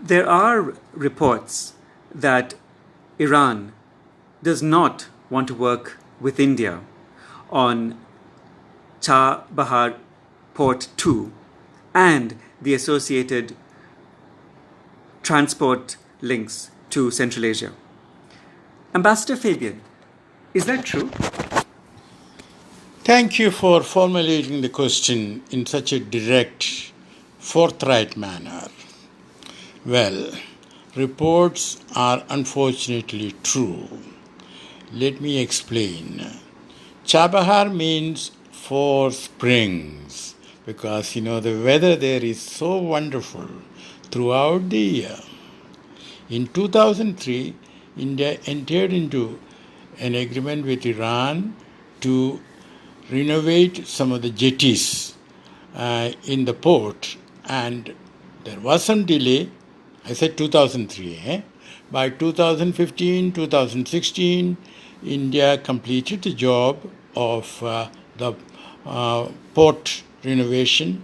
There are reports that Iran does not want to work with India on Chabahar Port 2 and the associated transport links to Central Asia. Ambassador Fabian, is that true? Thank you for formulating the question in such a direct, forthright manner. Well, reports are unfortunately true. Let me explain. Chabahar means four springs because the weather there is so wonderful throughout the year. In 2003, India entered into an agreement with Iran to renovate some of the jetties in the port, and there was some delay. I said 2003. By 2015, 2016, India completed the job of the port renovation,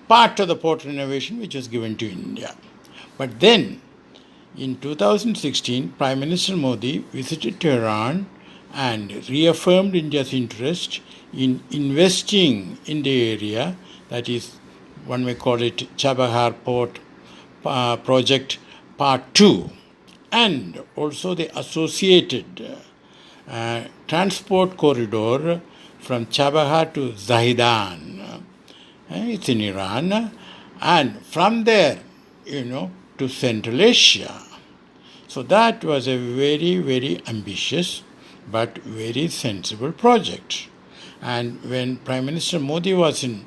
part of the port renovation which was given to India. But then, in 2016, Prime Minister Modi visited Tehran and reaffirmed India's interest in investing in the area, that is, one may call it Chabahar Port Project Part 2, and also the associated transport corridor from Chabahar to Zahedan. It's in Iran, and from there, to Central Asia. So that was a very, very ambitious but very sensible project. And when Prime Minister Modi was in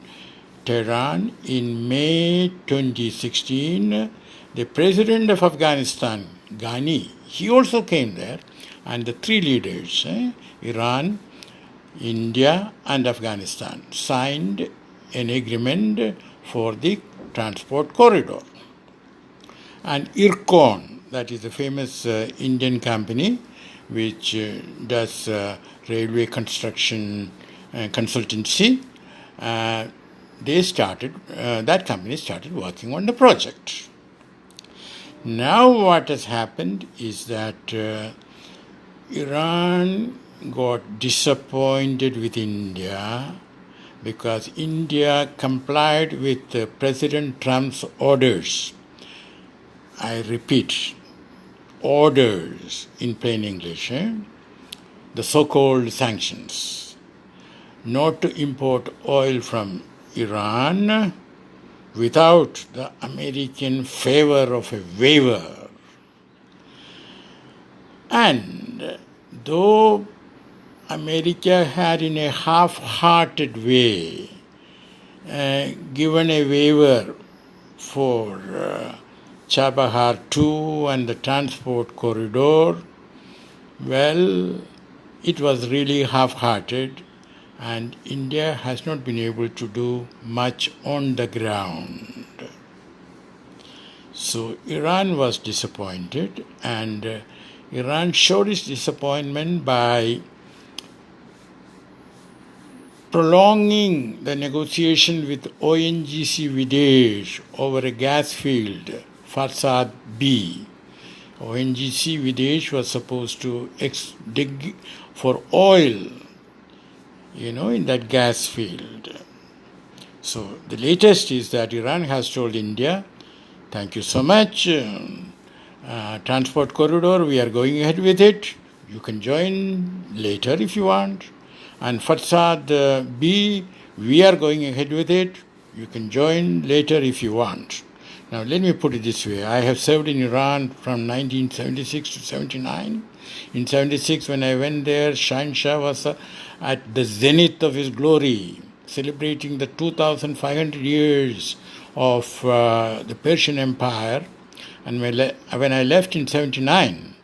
Tehran in May 2016, the President of Afghanistan, Ghani, he also came there, and the three leaders, Iran, India and Afghanistan, signed an agreement for the transport corridor. And IRCON, that is a famous Indian company which does railway construction consultancy, that company started working on the project. Now what has happened is that Iran got disappointed with India because India complied with President Trump's orders. I repeat, orders in plain English, the so-called sanctions, not to import oil from Iran without the American favor of a waiver. And though America had in a half-hearted way given a waiver for Chabahar 2 and the transport corridor, well, it was really half-hearted, and India has not been able to do much on the ground. So Iran was disappointed, and Iran showed its disappointment by prolonging the negotiation with ONGC Videsh over a gas field, Farsad B. ONGC Videsh was supposed to dig for oil, in that gas field. So the latest is that Iran has told India, thank you so much, transport corridor, we are going ahead with it. You can join later if you want. And Farsad B, we are going ahead with it. You can join later if you want. Now, let me put it this way. I have served in Iran from 1976 to 79. In 76, when I went there, Shah was at the zenith of his glory, celebrating the 2,500 years of the Persian Empire. And when I left in 79,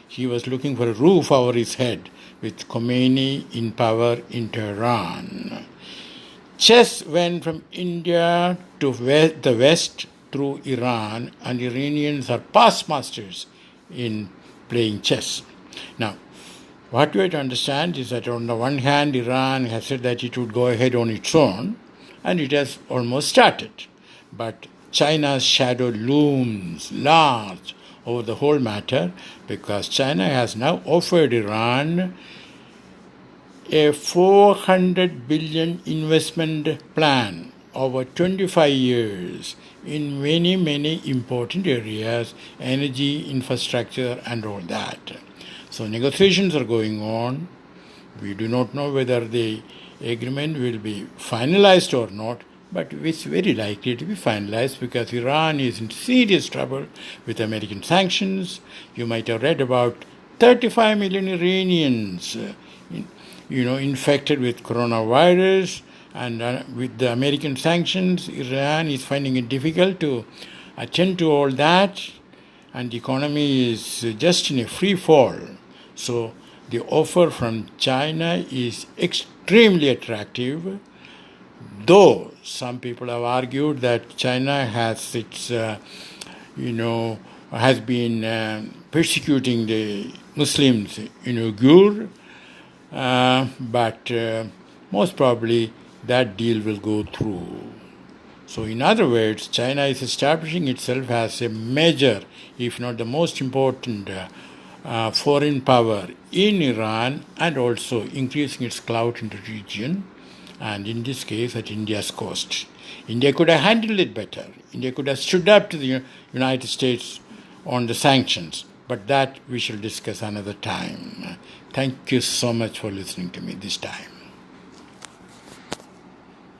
he was looking for a roof over his head with Khomeini in power in Tehran. Chess went from India to the West through Iran, and Iranians are past masters in playing chess. Now, what you have to understand is that on the one hand, Iran has said that it would go ahead on its own, and it has almost started. But China's shadow looms large over the whole matter because China has now offered Iran a 400 billion investment plan over 25 years in many important areas, energy, infrastructure, and all that. So negotiations are going on. We do not know whether the agreement will be finalized or not, but it's very likely to be finalized because Iran is in serious trouble with American sanctions. You might have read about 35 million Iranians infected with coronavirus, and with the American sanctions, Iran is finding it difficult to attend to all that, and the economy is just in a free fall. So the offer from China is extremely attractive, though some people have argued that China has has been persecuting the Muslims in Uyghur, but most probably that deal will go through. So, in other words, China is establishing itself as a major, if not the most important, foreign power in Iran and also increasing its clout in the region, and in this case at India's cost. India could have handled it better. India could have stood up to the United States on the sanctions, but that we shall discuss another time. Thank you so much for listening to me this time.